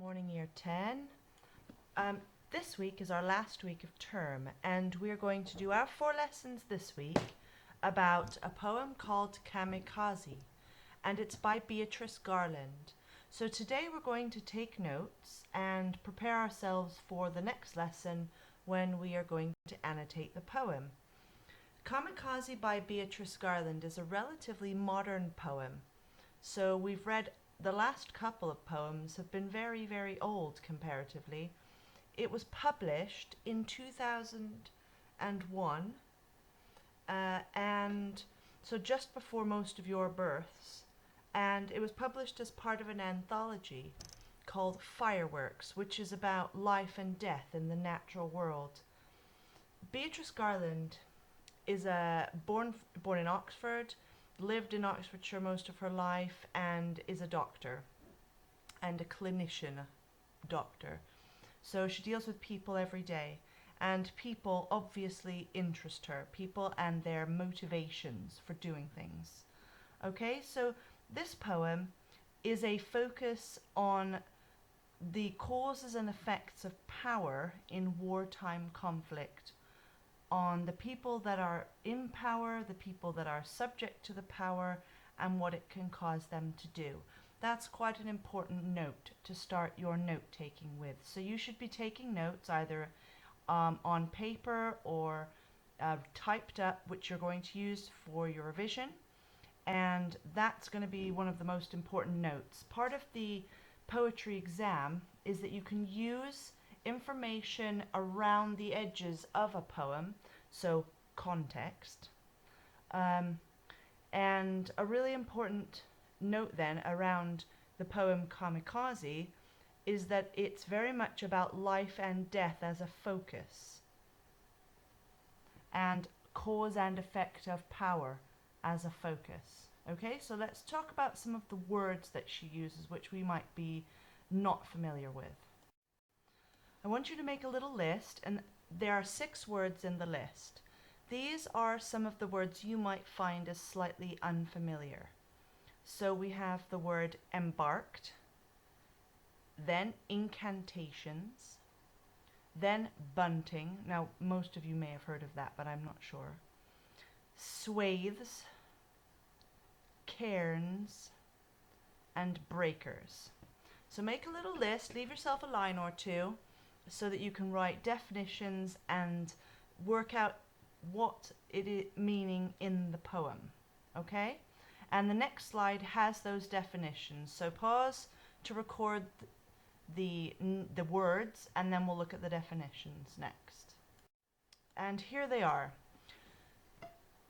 Morning Year 10. This week is our last week of term, and we're going to do our 4 lessons this week about a poem called Kamikaze, and it's by Beatrice Garland. So today we're going to take notes and prepare ourselves for the next lesson when we are going to annotate the poem. Kamikaze by Beatrice Garland is a relatively modern poem. So we've read the last couple of poems have been very, very old comparatively. It was published in 2001, and so just before most of your births, and it was published as part of an anthology called Fireworks, which is about life and death in the natural world. Beatrice Garland is born in Oxford, lived in Oxfordshire most of her life, and is a doctor and a clinician doctor. So she deals with people every day, and people obviously interest her, people and their motivations for doing things. Okay, so this poem is a focus on the causes and effects of power in wartime conflict, on the people that are in power, the people that are subject to the power, and what it can cause them to do. That's quite an important note to start your note taking with. So you should be taking notes either on paper or typed up, which you're going to use for your revision, and that's going to be one of the most important notes. Part of the poetry exam is that you can use information around the edges of a poem, so context, and a really important note then around the poem Kamikaze is that it's very much about life and death as a focus, and cause and effect of power as a focus. Okay, so let's talk about some of the words that she uses which we might be not familiar with. I want you to make a little list, and there are 6 words in the list. These are some of the words you might find as slightly unfamiliar. So we have the word embarked, then incantations, then bunting. Now, most of you may have heard of that, but I'm not sure. Swathes, cairns, and breakers. So make a little list, leave yourself a line or two, so that you can write definitions and work out what it is meaning in the poem. Okay? And the next slide has those definitions. So pause to record the words, and then we'll look at the definitions next. And here they are.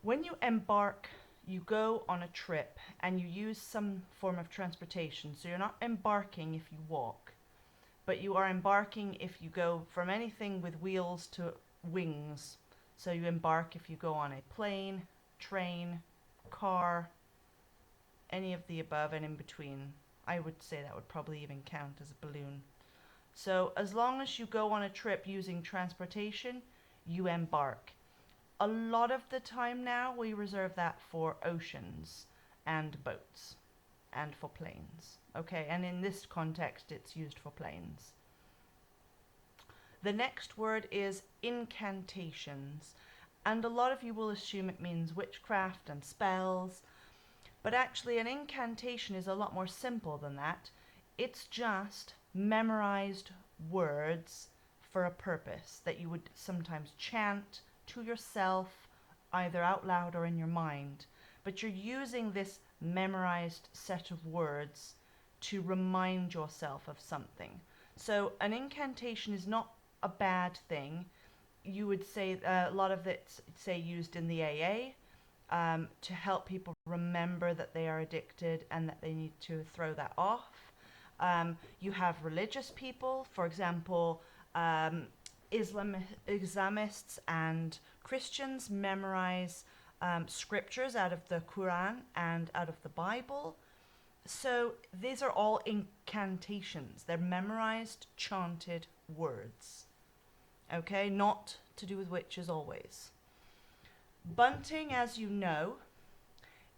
When you embark, you go on a trip and you use some form of transportation. So you're not embarking if you walk, but you are embarking if you go from anything with wheels to wings. So you embark if you go on a plane, train, car, any of the above and in between. I would say that would probably even count as a balloon. So as long as you go on a trip using transportation, you embark. A lot of the time now we reserve that for oceans and boats and for planes. Okay, and in this context it's used for planes. The next word is incantations, and a lot of you will assume it means witchcraft and spells, but actually an incantation is a lot more simple than that. It's just memorized words for a purpose that you would sometimes chant to yourself, either out loud or in your mind, but you're using this memorized set of words to remind yourself of something. So an incantation is not a bad thing. You would say a lot of it's used in the AA to help people remember that they are addicted and that they need to throw that off. You have religious people, for example, Islamists and Christians memorize scriptures out of the Quran and out of the Bible. So these are all incantations. They're memorized, chanted words. Okay, not to do with witches always. Bunting, as you know,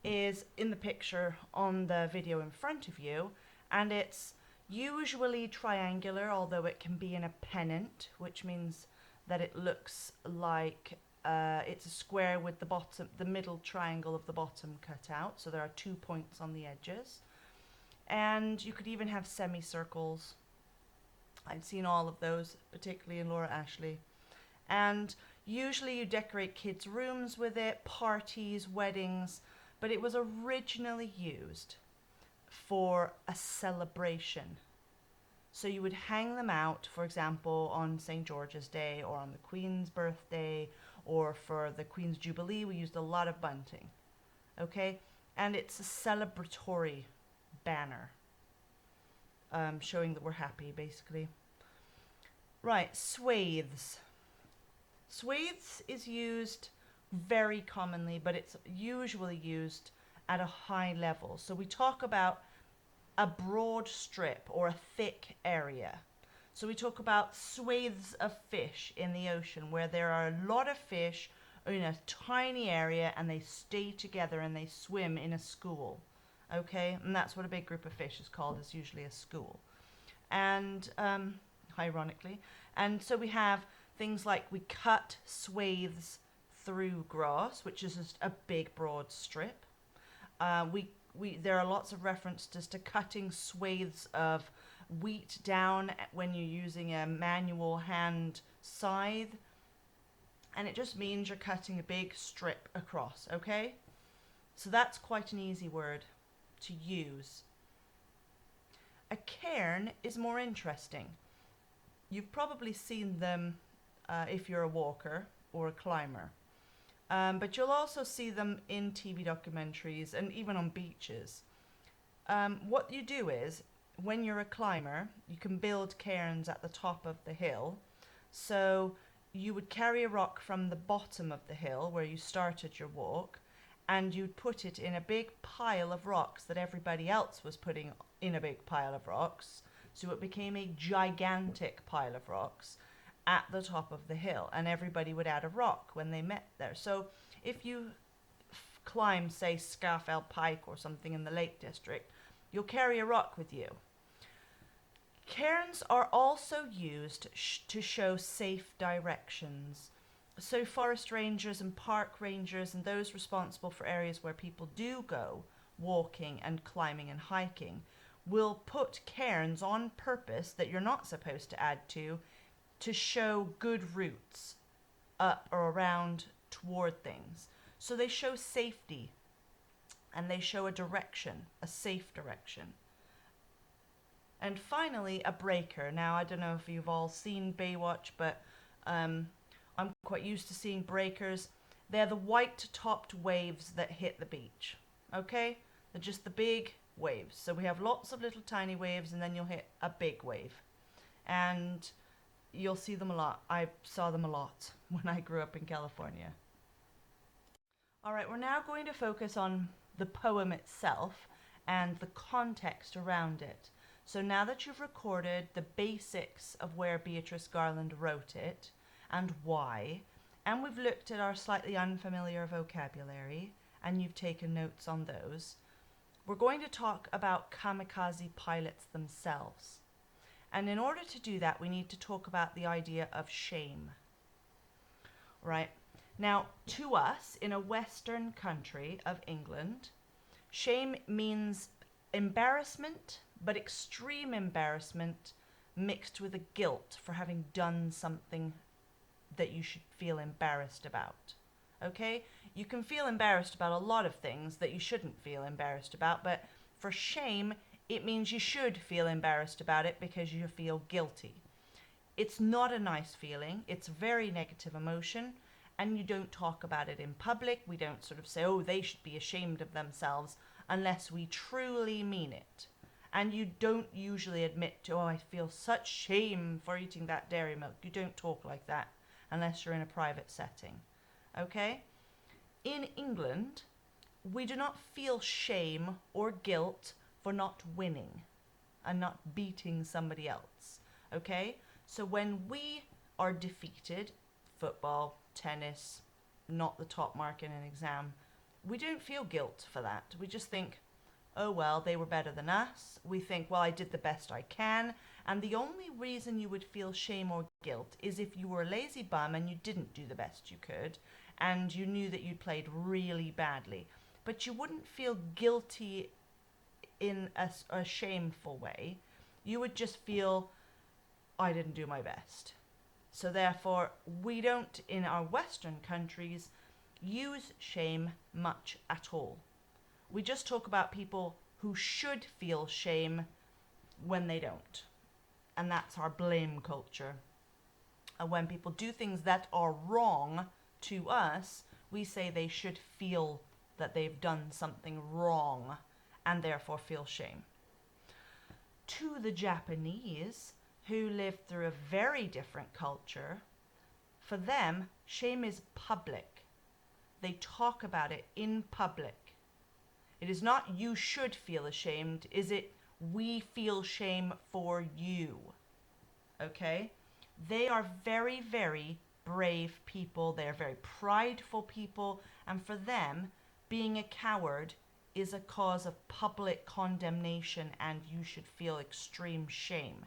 is in the picture on the video in front of you, and it's Usually triangular, although it can be in a pennant, which means that it looks like it's a square with the middle triangle of the bottom cut out. So there are 2 points on the edges. And you could even have semicircles. I've seen all of those, particularly in Laura Ashley. And usually you decorate kids' rooms with it, parties, weddings, but it was originally used for a celebration. So you would hang them out, for example, on St. George's Day or on the Queen's birthday, or for the Queen's Jubilee, we used a lot of bunting. Okay? And it's a celebratory banner, showing that we're happy, basically. Right, swathes. Swathes is used very commonly, but it's usually used at a high level. So we talk about a broad strip or a thick area. So we talk about swathes of fish in the ocean where there are a lot of fish in a tiny area and they stay together and they swim in a school. Okay, and that's what a big group of fish is called, is usually a school. And ironically, and so we have things like we cut swathes through grass, which is just a big broad strip. There are lots of references to cutting swathes of wheat down when you're using a manual hand scythe, and it just means you're cutting a big strip across. Okay, so that's quite an easy word to use. A cairn is more interesting. You've probably seen them if you're a walker or a climber. But you'll also see them in TV documentaries and even on beaches. What you do is, when you're a climber, you can build cairns at the top of the hill. So you would carry a rock from the bottom of the hill where you started your walk, and you'd put it in a big pile of rocks that everybody else was putting in a big pile of rocks. So it became a gigantic pile of rocks at the top of the hill, and everybody would add a rock when they met there. So if you climb, say, Scafell Pike or something in the Lake District, you'll carry a rock with you. Cairns are also used to show safe directions. So forest rangers and park rangers and those responsible for areas where people do go walking and climbing and hiking will put cairns on purpose that you're not supposed to add to show good routes up or around toward things. So they show safety and they show a direction, a safe direction. And finally, a breaker. Now, I don't know if you've all seen Baywatch, but I'm quite used to seeing breakers. They're the white-topped waves that hit the beach, okay? They're just the big waves. So we have lots of little tiny waves, and then you'll hit a big wave. And you'll see them a lot. I saw them a lot when I grew up in California. All right, we're now going to focus on the poem itself and the context around it. So now that you've recorded the basics of where Beatrice Garland wrote it and why, and we've looked at our slightly unfamiliar vocabulary, and you've taken notes on those, we're going to talk about kamikaze pilots themselves. And in order to do that, we need to talk about the idea of shame. Right? Now, to us, in a Western country of England, shame means embarrassment, but extreme embarrassment mixed with a guilt for having done something that you should feel embarrassed about. Okay? You can feel embarrassed about a lot of things that you shouldn't feel embarrassed about, but for shame, it means you should feel embarrassed about it because you feel guilty. It's not a nice feeling. It's a very negative emotion, and you don't talk about it in public. We don't sort of say, oh, they should be ashamed of themselves, unless we truly mean it. And you don't usually admit to, oh, I feel such shame for eating that dairy milk. You don't talk like that unless you're in a private setting. Okay? In England, we do not feel shame or guilt for not winning and not beating somebody else. Okay? So when we are defeated, football, tennis, not the top mark in an exam, we don't feel guilt for that. We just think, oh well, they were better than us. We think, well, I did the best I can. And the only reason you would feel shame or guilt is if you were a lazy bum and you didn't do the best you could and you knew that you'd played really badly. But you wouldn't feel guilty in a shameful way. You would just feel, I didn't do my best. So therefore, we don't, in our Western countries, use shame much at all. We just talk about people who should feel shame when they don't. And that's our blame culture. And when people do things that are wrong to us, we say they should feel that they've done something wrong and therefore feel shame. To the Japanese, who lived through a very different culture, for them, shame is public. They talk about it in public. It is not you should feel ashamed, is it we feel shame for you. Okay? They are very, very brave people. They are very prideful people. And for them, being a coward is a cause of public condemnation and you should feel extreme shame.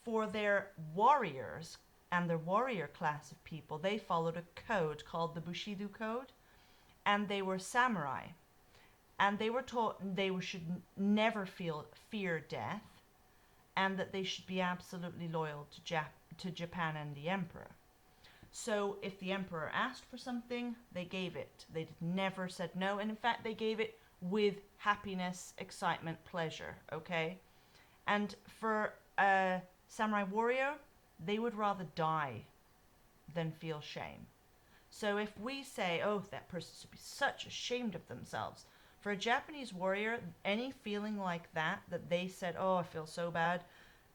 For their warriors and their warrior class of people, they followed a code called the Bushido Code, and they were samurai. And they were taught they should never fear death, and that they should be absolutely loyal to Japan and the emperor. So if the emperor asked for something, they gave it. They never said no, and in fact they gave it with happiness, excitement, pleasure, okay? And for a samurai warrior, they would rather die than feel shame. So if we say, oh, that person should be such ashamed of themselves, for a Japanese warrior, any feeling like that they said, oh, I feel so bad,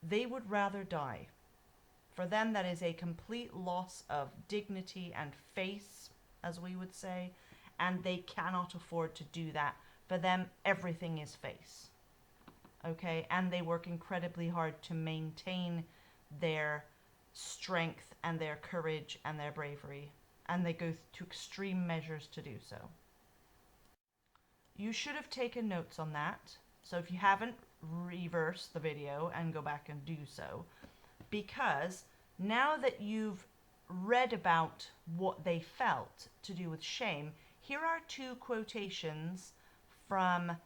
they would rather die. For them, that is a complete loss of dignity and face, as we would say, and they cannot afford to do that. For them, everything is face. Okay? And they work incredibly hard to maintain their strength and their courage and their bravery. And they go to extreme measures to do so. You should have taken notes on that. So if you haven't, reverse the video and go back and do so. Because now that you've read about what they felt to do with shame, here are two quotations from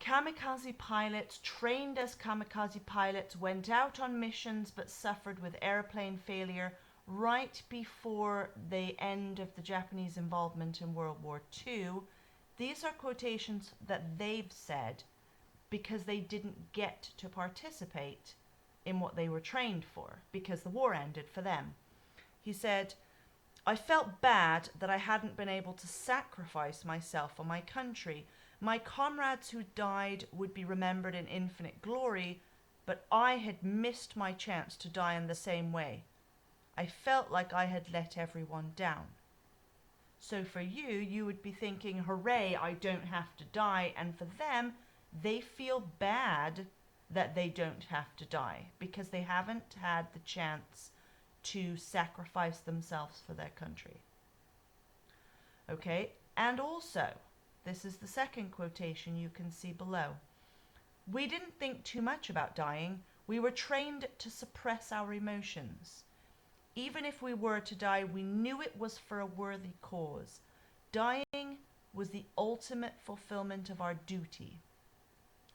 kamikaze pilots trained as kamikaze pilots, went out on missions but suffered with airplane failure right before the end of the Japanese involvement in World War II. These are quotations that they've said because they didn't get to participate in what they were trained for because the war ended for them. He said, I felt bad that I hadn't been able to sacrifice myself for my country. My comrades who died would be remembered in infinite glory, but I had missed my chance to die in the same way. I felt like I had let everyone down. So for you, you would be thinking, hooray, I don't have to die. And for them, they feel bad that they don't have to die because they haven't had the chance to sacrifice themselves for their country. Okay, and also, this is the second quotation you can see below. We didn't think too much about dying. We were trained to suppress our emotions. Even if we were to die, we knew it was for a worthy cause. Dying was the ultimate fulfillment of our duty,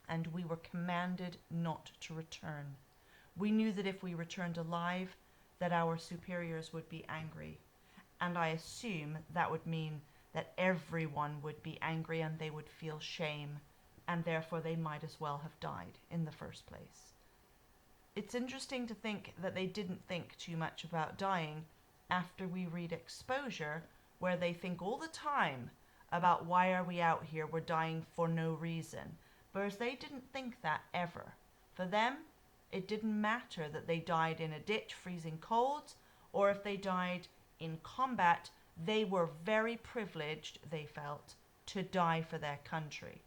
and we were commanded not to return. We knew that if we returned alive, that our superiors would be angry. And I assume that would mean that everyone would be angry and they would feel shame, and therefore they might as well have died in the first place. It's interesting to think that they didn't think too much about dying after we read Exposure, where they think all the time about why are we out here, we're dying for no reason. Whereas they didn't think that ever. For them, it didn't matter that they died in a ditch freezing cold, or if they died in combat, they were very privileged, they felt, to die for their country.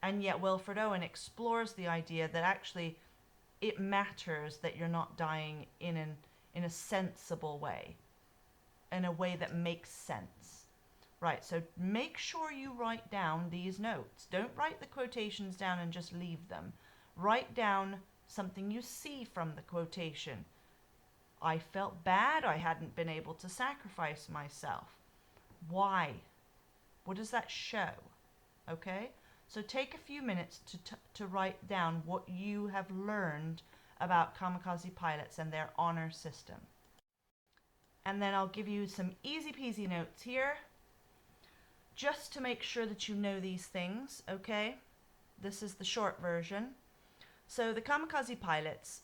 And yet Wilfred Owen explores the idea that actually it matters that you're not dying in a sensible way, in a way that makes sense. Right, so make sure you write down these notes. Don't write the quotations down and just leave them. Write down something you see from the quotation. I felt bad I hadn't been able to sacrifice myself. Why? What does that show? Okay? So take a few minutes to write down what you have learned about kamikaze pilots and their honor system. And then I'll give you some easy peasy notes here, just to make sure that you know these things, okay? This is the short version. So the kamikaze pilots,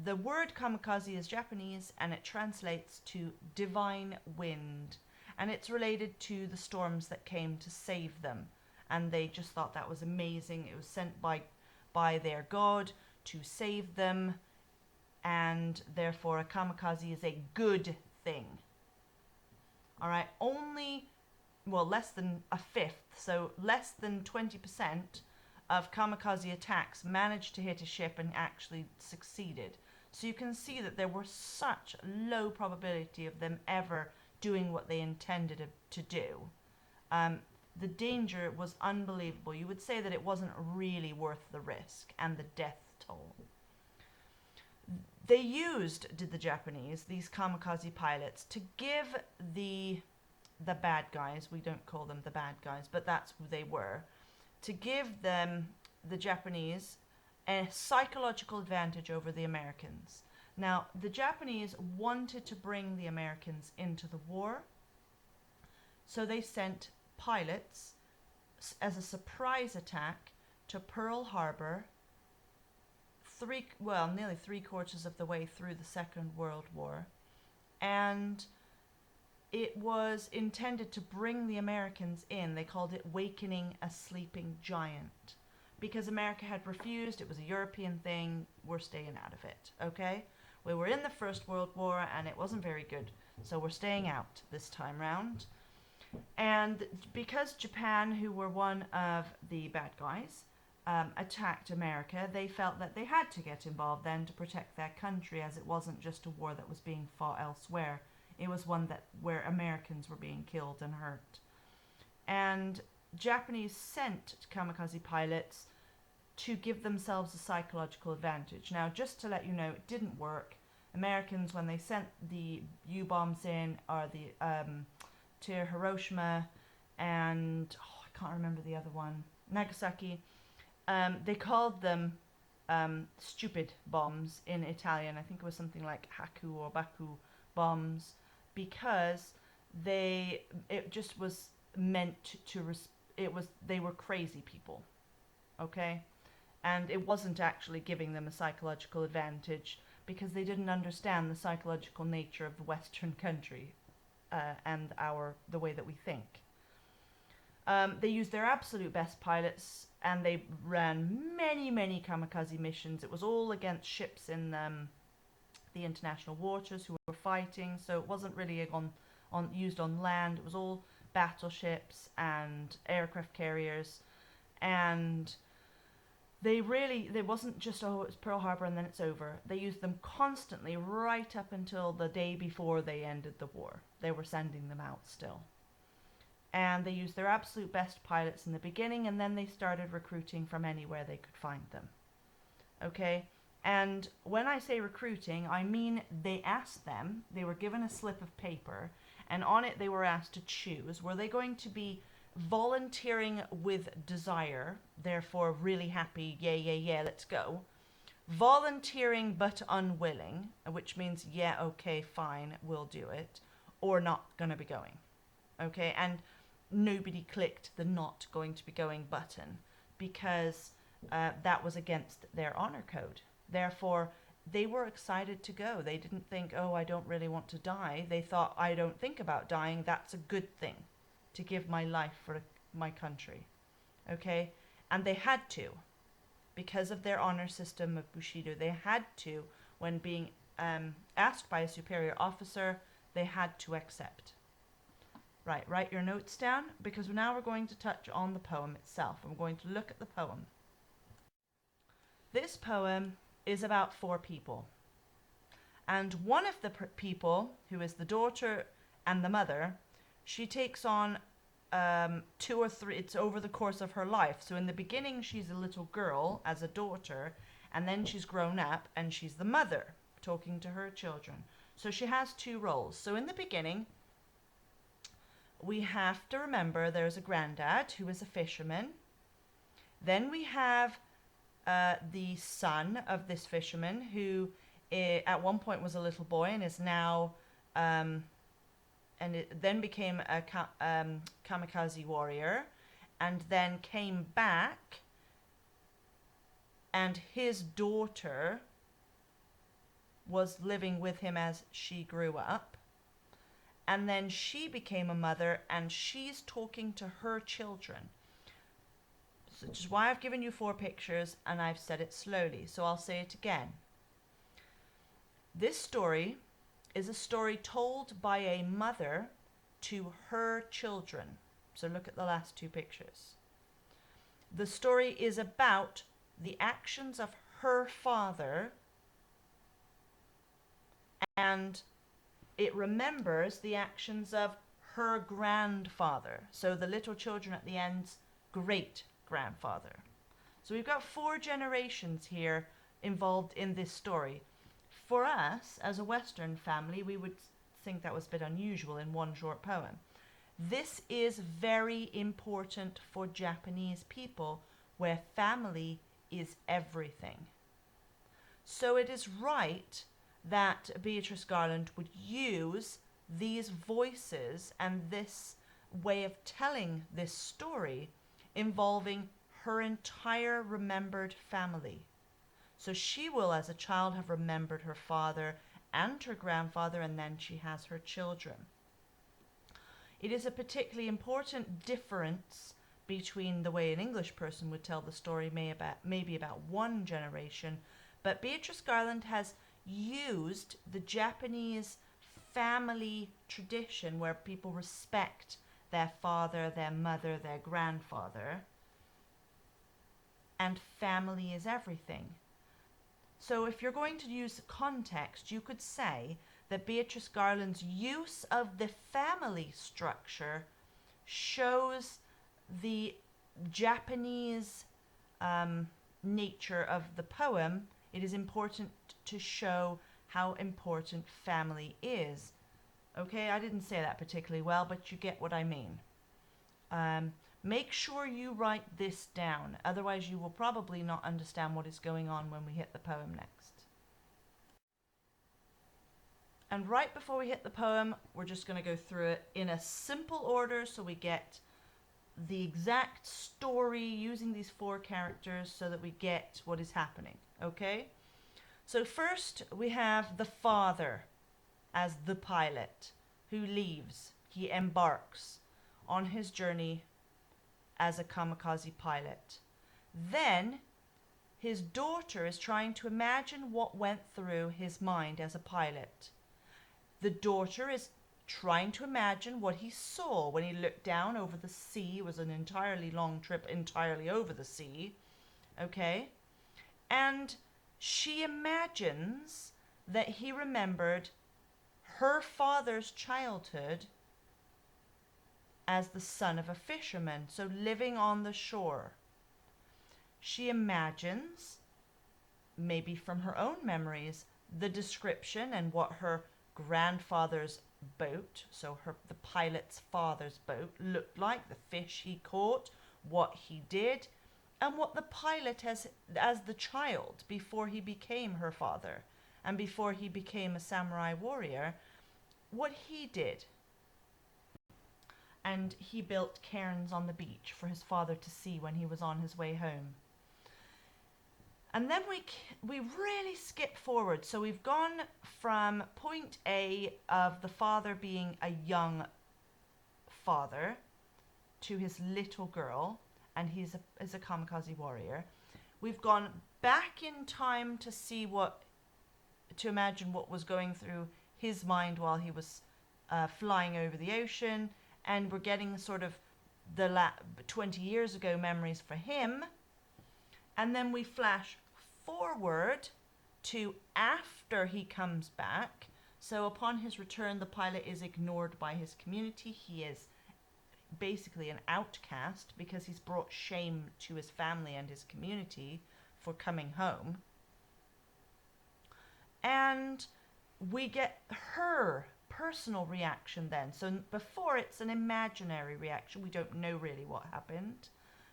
the word kamikaze is Japanese and it translates to divine wind. And it's related to the storms that came to save them. And they just thought that was amazing. It was sent by their god to save them. And therefore a kamikaze is a good thing. All right, only, well, less than a fifth, so less than 20% of kamikaze attacks managed to hit a ship and actually succeeded. So you can see that there was such low probability of them ever doing what they intended to do. The danger was unbelievable. You would say that it wasn't really worth the risk and the death toll. They did the Japanese, these kamikaze pilots, to give the bad guys, we don't call them the bad guys, but that's who they were, to give them, the Japanese, a psychological advantage over the Americans. Now, the Japanese wanted to bring the Americans into the war, so they sent pilots as a surprise attack to Pearl Harbor, nearly 3/4 of the way through the Second World War, and it was intended to bring the Americans in. They called it wakening a sleeping giant, because America had refused. It was a European thing. We're staying out of it, okay? We were in the First World War and it wasn't very good, so we're staying out this time round. And because Japan, who were one of the bad guys, attacked America, they felt that they had to get involved then to protect their country, as it wasn't just a war that was being fought elsewhere. It was one where Americans were being killed and hurt. And Japanese sent kamikaze pilots to give themselves a psychological advantage. Now, just to let you know, it didn't work. Americans, when they sent the U-bombs in, or to Hiroshima and, I can't remember the other one, Nagasaki, they called them stupid bombs in Italian. I think it was something like Haku or Baku bombs, because it just was meant to, they were crazy people, okay? And it wasn't actually giving them a psychological advantage, because they didn't understand the psychological nature of the Western country and the way that we think. They used their absolute best pilots, and they ran many kamikaze missions. It was all against ships in the international waters who were fighting, so it wasn't really used on land. It was all battleships and aircraft carriers, and they wasn't just, oh, it's Pearl Harbor and then it's over. They used them constantly right up until the day before they ended the war. They were sending them out still. And they used their absolute best pilots in the beginning, and then they started recruiting from anywhere they could find them. Okay? And when I say recruiting, I mean they asked them, they were given a slip of paper, and on it they were asked to choose, were they going to be volunteering with desire, therefore really happy, yeah, let's go, volunteering but unwilling, which means yeah, okay, fine, we'll do it, or not going to be going. Okay? And nobody clicked the not going to be going button, because that was against their honor code. Therefore, they were excited to go. They didn't think, oh, I don't really want to die. They thought, I don't think about dying. That's a good thing, to give my life for my country. Okay? And they had to, because of their honor system of Bushido. They had to, when being asked by a superior officer, they had to accept. Right, write your notes down, because now we're going to touch on the poem itself. I'm going to look at the poem. This poem is about 4 people. And one of the people, who is the daughter and the mother, she takes on two or three, it's over the course of her life. So in the beginning, she's a little girl as a daughter, and then she's grown up and she's the mother talking to her children. So she has two roles. So in the beginning, we have to remember there's a granddad who is a fisherman. Then we have the son of this fisherman who at one point was a little boy and is now and it then became a kamikaze warrior, and then came back, and his daughter was living with him as she grew up, and then she became a mother and she's talking to her children. So which is why I've given you 4 pictures and I've said it slowly, so I'll say it again. This story is a story told by a mother to her children. So look at the last 2 pictures. The story is about the actions of her father, and it remembers the actions of her grandfather. So the little children at the end's great grandfather. So we've got 4 generations here involved in this story. For us, as a Western family, we would think that was a bit unusual in one short poem. This is very important for Japanese people, where family is everything. So it is right that Beatrice Garland would use these voices and this way of telling this story involving her entire remembered family. So she will, as a child, have remembered her father and her grandfather, and then she has her children. It is a particularly important difference between the way an English person would tell the story, maybe about one generation, but Beatrice Garland has used the Japanese family tradition where people respect their father, their mother, their grandfather, and family is everything. So if you're going to use context, you could say that Beatrice Garland's use of the family structure shows the Japanese nature of the poem. It is important to show how important family is. Okay, I didn't say that particularly well, but you get what I mean. Make sure you write this down, otherwise you will probably not understand what is going on when we hit the poem next. And right before we hit the poem, we're just going to go through it in a simple order so we get the exact story using these 4 characters so that we get what is happening, okay? So first we have the father as the pilot who leaves. He embarks on his journey as a kamikaze pilot. Then his daughter is trying to imagine what went through his mind as a pilot. The daughter is trying to imagine what he saw when he looked down over the sea. It was an entirely long trip, entirely over the sea. Okay? And she imagines that he remembered her father's childhood as the son of a fisherman, so living on the shore. She imagines, maybe from her own memories, the description and what her grandfather's boat, so the pilot's father's boat, looked like, the fish he caught, what he did, and what the pilot as the child, before he became her father and before he became a samurai warrior, what he did. And he built cairns on the beach for his father to see when he was on his way home. And then we really skip forward. So we've gone from point A of the father being a young father to his little girl, and he's a kamikaze warrior. We've gone back in time to see to imagine what was going through his mind while he was flying over the ocean. And we're getting sort of the 20 years ago memories for him. And then we flash forward to after he comes back. So upon his return, the pilot is ignored by his community. He is basically an outcast because he's brought shame to his family and his community for coming home. And we get her personal reaction then. So before, it's an imaginary reaction. We don't know really what happened,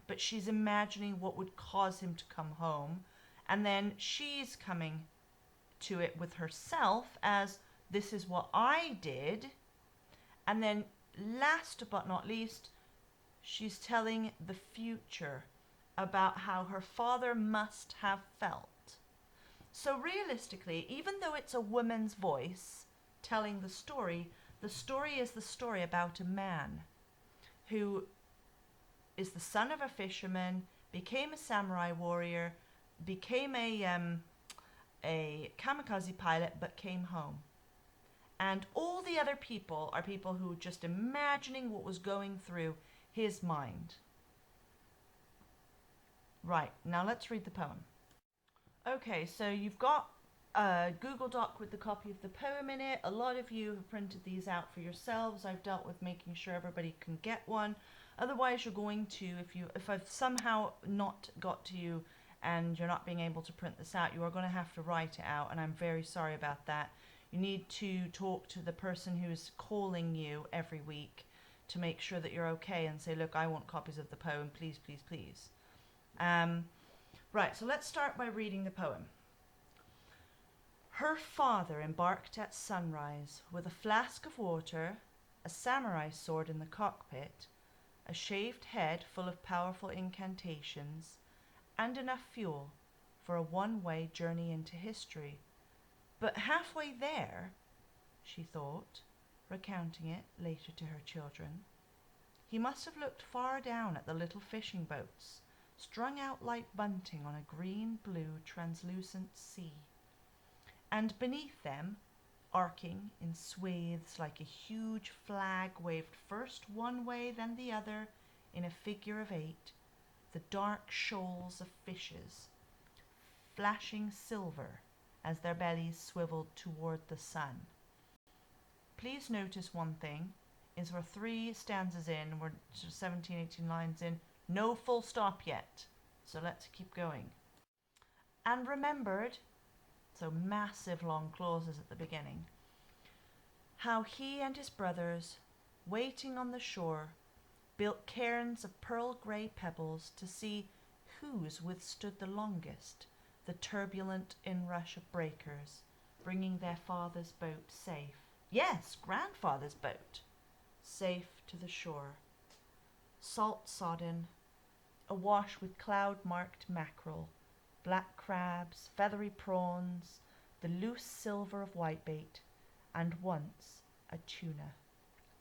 but she's imagining what would cause him to come home. And then she's coming to it with herself as, this is what I did. And then last but not least, she's telling the future about how her father must have felt. So realistically, even though it's a woman's voice telling the story is the story about a man who is the son of a fisherman, became a samurai warrior, became a kamikaze pilot, but came home. And all the other people are people who were just imagining what was going through his mind. Right, now let's read the poem. Okay, so you've got a Google Doc with the copy of the poem in it. A lot of you have printed these out for yourselves. I've dealt with making sure everybody can get one. Otherwise, you're going to, if I've somehow not got to you and you're not being able to print this out, you are going to have to write it out, and I'm very sorry about that. You need to talk to the person who's calling you every week to make sure that you're okay and say, look, I want copies of the poem, please, please, please. Right, so let's start by reading the poem. Her father embarked at sunrise with a flask of water, a samurai sword in the cockpit, a shaved head full of powerful incantations, and enough fuel for a one-way journey into history. But halfway there, she thought, recounting it later to her children, he must have looked far down at the little fishing boats, strung out like bunting on a green-blue translucent sea. And beneath them, arcing in swathes like a huge flag waved first one way then the other in a figure of 8, the dark shoals of fishes, flashing silver as their bellies swiveled toward the sun. Please notice one thing, is we're 3 stanzas in, we're 17, 18 lines in, no full stop yet. So let's keep going. And remembered, so massive long clauses at the beginning, how he and his brothers, waiting on the shore, built cairns of pearl-grey pebbles to see whose withstood the longest the turbulent inrush of breakers, bringing their father's boat safe, yes, grandfather's boat, safe to the shore. Salt-sodden, awash with cloud-marked mackerel, black crabs, feathery prawns, the loose silver of whitebait, and once a tuna,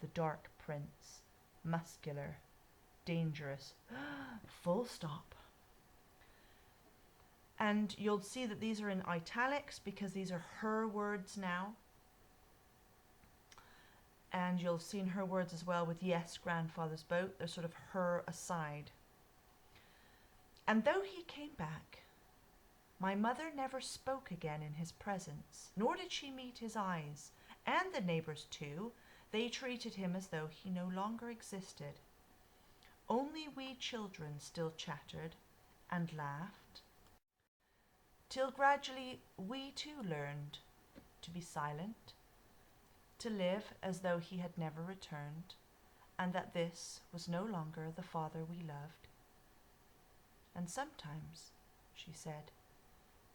the dark prince, muscular, dangerous, full stop. And you'll see that these are in italics because these are her words now. And you'll have seen her words as well with yes, grandfather's boat. They're sort of her aside. And though he came back, my mother never spoke again in his presence, nor did she meet his eyes, and the neighbors too. They treated him as though he no longer existed. Only we children still chattered and laughed, till gradually we too learned to be silent, to live as though he had never returned, and that this was no longer the father we loved. And sometimes, she said,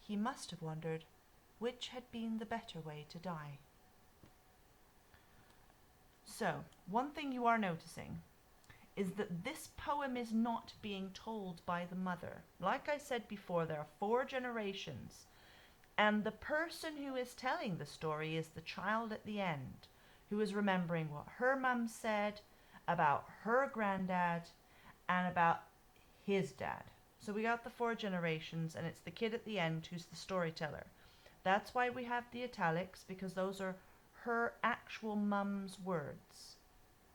he must have wondered which had been the better way to die. So, one thing you are noticing is that this poem is not being told by the mother. Like I said before, there are 4 generations, and the person who is telling the story is the child at the end, who is remembering what her mum said about her granddad and about his dad. So we got the 4 generations, and it's the kid at the end who's the storyteller. That's why we have the italics, because those are her actual mum's words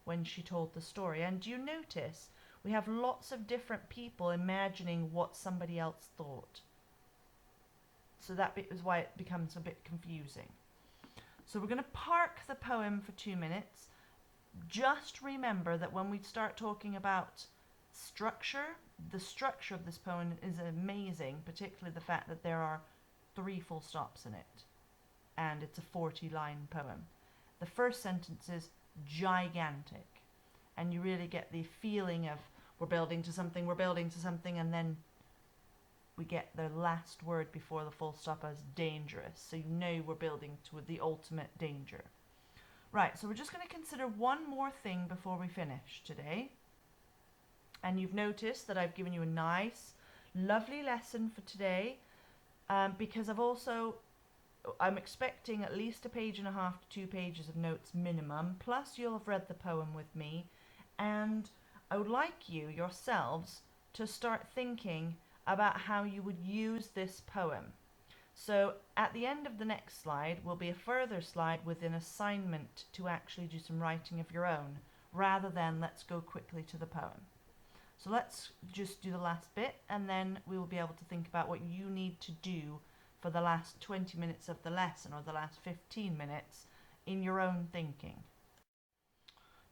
when she told the story. And you notice we have lots of different people imagining what somebody else thought. So that is why it becomes a bit confusing. So we're going to park the poem for 2 minutes. Just remember that when we start talking about structure, the structure of this poem is amazing, particularly the fact that there are 3 full stops in it, and it's a 40-line poem. The first sentence is gigantic, and you really get the feeling of we're building to something, and then we get the last word before the full stop as dangerous, so you know we're building to the ultimate danger. Right, so we're just going to consider one more thing before we finish today. And you've noticed that I've given you a nice, lovely lesson for today, because I'm expecting at least 1.5 to 2 pages of notes minimum, plus you'll have read the poem with me, and I would like you yourselves to start thinking about how you would use this poem. So at the end of the next slide will be a further slide with an assignment to actually do some writing of your own, rather than let's go quickly to the poem. So let's just do the last bit, and then we will be able to think about what you need to do for the last 20 minutes of the lesson, or the last 15 minutes, in your own thinking.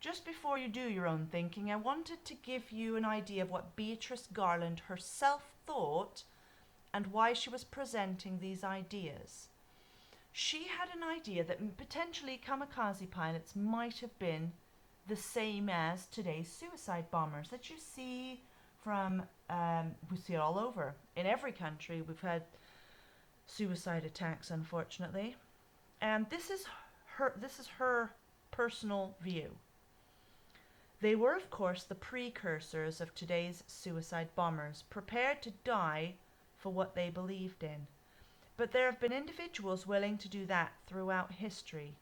Just before you do your own thinking, I wanted to give you an idea of what Beatrice Garland herself thought and why she was presenting these ideas. She had an idea that potentially kamikaze pilots might have been the same as today's suicide bombers that you see from, we see it all over. In every country we've had suicide attacks, unfortunately. And this is her personal view. They were, of course, the precursors of today's suicide bombers, prepared to die for what they believed in. But there have been individuals willing to do that throughout history,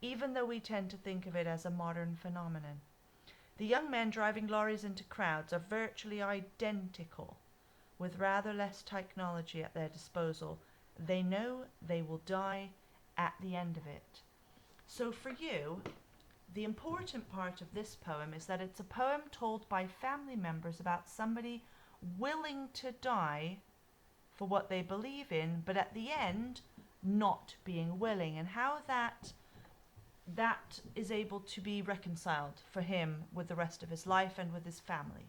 even though we tend to think of it as a modern phenomenon. The young men driving lorries into crowds are virtually identical, with rather less technology at their disposal. They know they will die at the end of it. So for you, the important part of this poem is that it's a poem told by family members about somebody willing to die for what they believe in, but at the end not being willing, and how that is able to be reconciled for him with the rest of his life and with his family.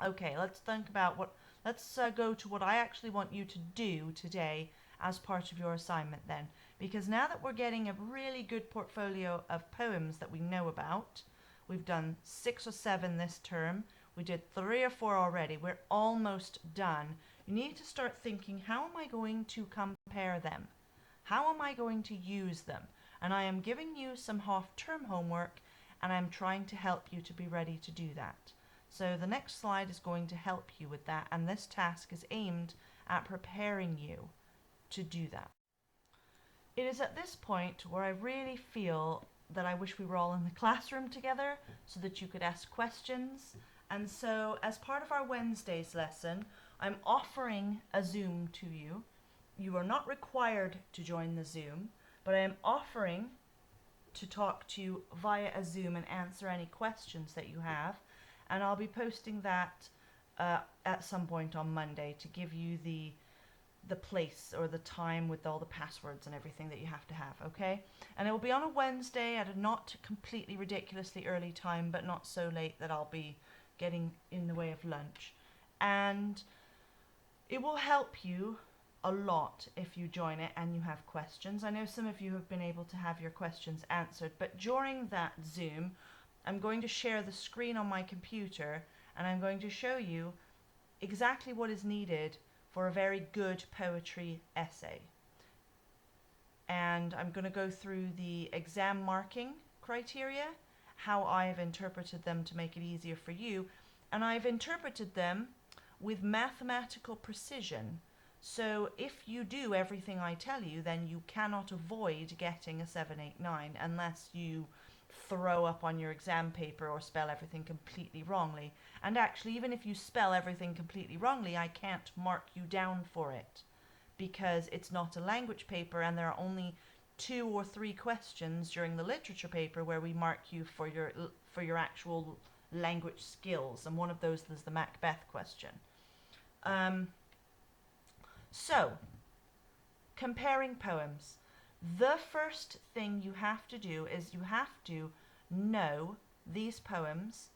Okay, let's think about let's go to what I actually want you to do today as part of your assignment then, because now that we're getting a really good portfolio of poems that we know about, we've done 6 or 7 this term, we did 3 or 4 already, we're almost done. You need to start thinking, how am I going to compare them? How am I going to use them? And I am giving you some half-term homework, and I'm trying to help you to be ready to do that. So the next slide is going to help you with that, and this task is aimed at preparing you to do that. It is at this point where I really feel that I wish we were all in the classroom together so that you could ask questions. And so as part of our Wednesday's lesson, I'm offering a Zoom to you. You are not required to join the Zoom, but I am offering to talk to you via a Zoom and answer any questions that you have. And I'll be posting that at some point on Monday to give you the place or the time with all the passwords and everything that you have to have, okay? And it will be on a Wednesday at a not completely ridiculously early time, but not so late that I'll be getting in the way of lunch. And it will help you a lot if you join it and you have questions. I know some of you have been able to have your questions answered, but during that Zoom, I'm going to share the screen on my computer, and I'm going to show you exactly what is needed for a very good poetry essay. And I'm going to go through the exam marking criteria, how I've interpreted them to make it easier for you, and I've interpreted them with mathematical precision. So if you do everything I tell you, then you cannot avoid getting a 7, 8, 9 unless you throw up on your exam paper or spell everything completely wrongly. And actually, even if you spell everything completely wrongly, I can't mark you down for it, because it's not a language paper, and there are only 2 or 3 questions during the literature paper where we mark you for your actual language skills, and one of those is the Macbeth question. So, comparing poems. The first thing you have to do is you have to know these poems,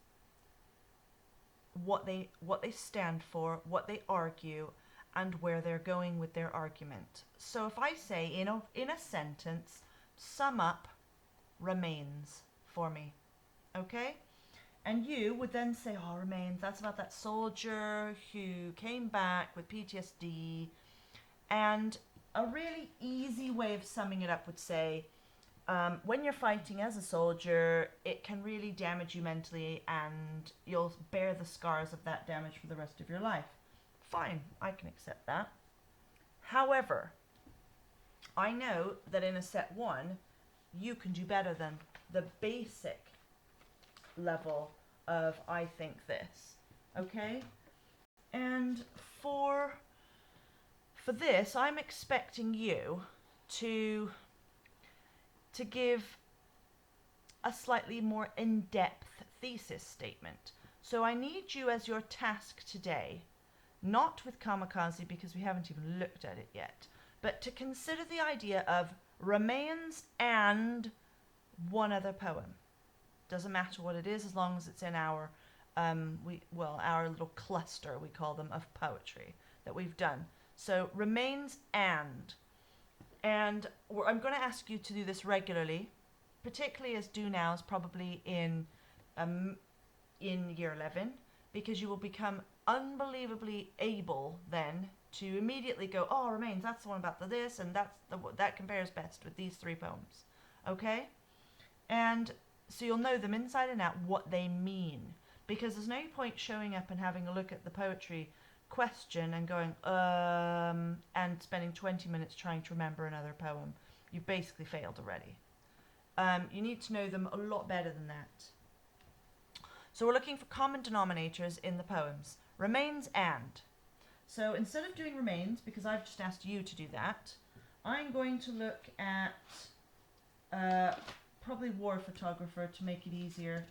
what they stand for, what they argue, and where they're going with their argument. So if I say in a sentence, sum up remains for me, okay? And you would then say, oh, remains, that's about that soldier who came back with PTSD. And a really easy way of summing it up would say, when you're fighting as a soldier, it can really damage you mentally and you'll bear the scars of that damage for the rest of your life. Fine, I can accept that. However, I know that in a set 1, you can do better than the basic level of I think this, okay? And for this, I'm expecting you to give a slightly more in-depth thesis statement. So I need you as your task today, not with Kamikaze because we haven't even looked at it yet, but to consider the idea of remains and one other poem. Doesn't matter what it is as long as it's in our our little cluster, we call them, of poetry that we've done. So remains and I'm going to ask you to do this regularly, particularly as do nows probably in year 11, because you will become unbelievably able then to immediately go, oh, remains, that's the one about the this, and that compares best with these 3 poems, okay? And so you'll know them inside and out, what they mean, because there's no point showing up and having a look at the poetry question and going, and spending 20 minutes trying to remember another poem. You've basically failed already. You need to know them a lot better than that. So we're looking for common denominators in the poems. Remains and. So instead of doing remains, because I've just asked you to do that, I'm going to look at probably war photographer to make it easier.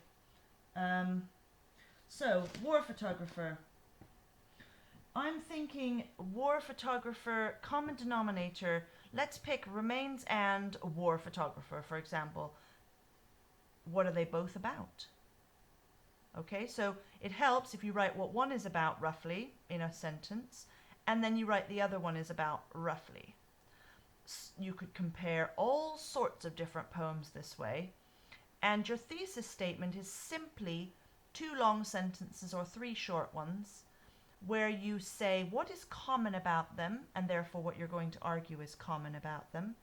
So war photographer. I'm thinking war photographer, common denominator. Let's pick remains and war photographer, for example. What are they both about? Okay, so it helps if you write what one is about roughly in a sentence, and then you write the other one is about roughly. You could compare all sorts of different poems this way, and your thesis statement is simply 2 long sentences or 3 short ones, where you say what is common about them, and therefore what you're going to argue is common about them,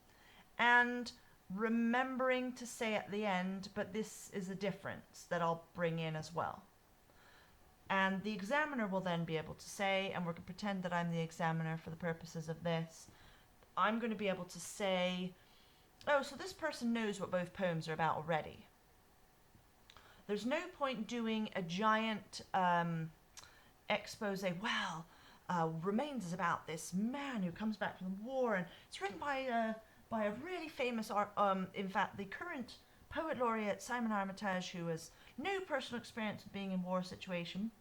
and remembering to say at the end, but this is a difference that I'll bring in as well. And the examiner will then be able to say, and we're going to pretend that I'm the examiner for the purposes of this, I'm going to be able to say, oh, so this person knows what both poems are about already. There's no point doing a giant expose, well, Remains is about this man who comes back from the war, and it's written by a really famous in fact, the current poet laureate Simon Armitage, who has no personal experience of being in war situation,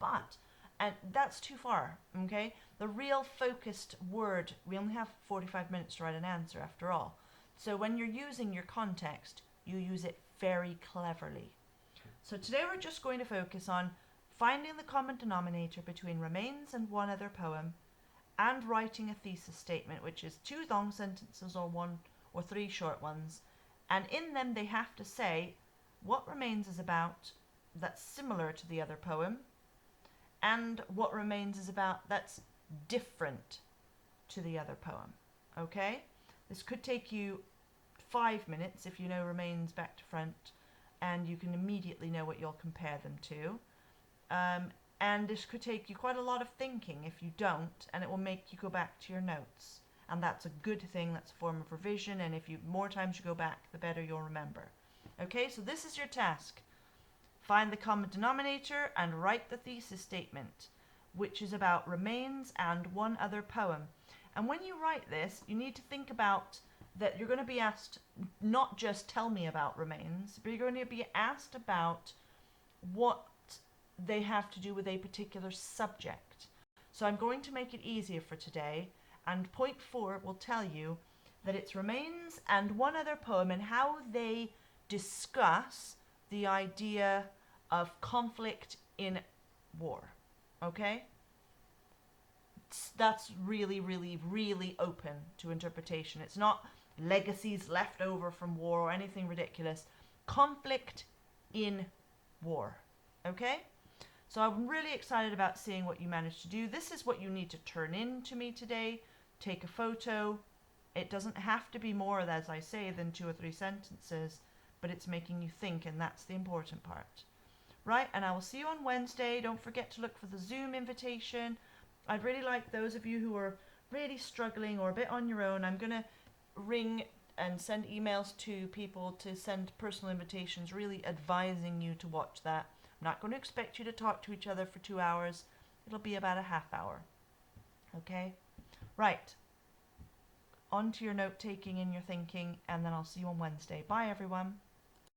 and that's too far, okay? The real focused word, we only have 45 minutes to write an answer after all. So when you're using your context, you use it very cleverly. So today we're just going to focus on finding the common denominator between Remains and one other poem, and writing a thesis statement, which is 2 long sentences or 1 or 3 short ones, and in them they have to say what Remains is about that's similar to the other poem, and what Remains is about that's different to the other poem, okay? This could take you 5 minutes if you know Remains back to front, and you can immediately know what you'll compare them to. And this could take you quite a lot of thinking if you don't, and it will make you go back to your notes. And that's a good thing, that's a form of revision, and if you more times you go back, the better you'll remember. Okay, so this is your task. Find the common denominator and write the thesis statement, which is about Remains and one other poem. And when you write this, you need to think about that you're going to be asked not just tell me about Remains, but you're going to be asked about what they have to do with a particular subject. So I'm going to make it easier for today, and point 4 will tell you that it's Remains and one other poem, and how they discuss the idea of conflict in war. Okay? That's really, really, really open to interpretation. It's not legacies left over from war or anything ridiculous. Conflict in war. Okay? So I'm really excited about seeing what you managed to do. This is what you need to turn in to me today. Take a photo. It doesn't have to be more, as I say, than 2 or 3 sentences, but it's making you think, and that's the important part. Right, and I will see you on Wednesday. Don't forget to look for the Zoom invitation. I'd really like those of you who are really struggling or a bit on your own, I'm going to ring and send emails to people to send personal invitations, really advising you to watch that. I'm not going to expect you to talk to each other for 2 hours. It'll be about a half hour. Okay? Right. On to your note taking and your thinking, and then I'll see you on Wednesday. Bye, everyone.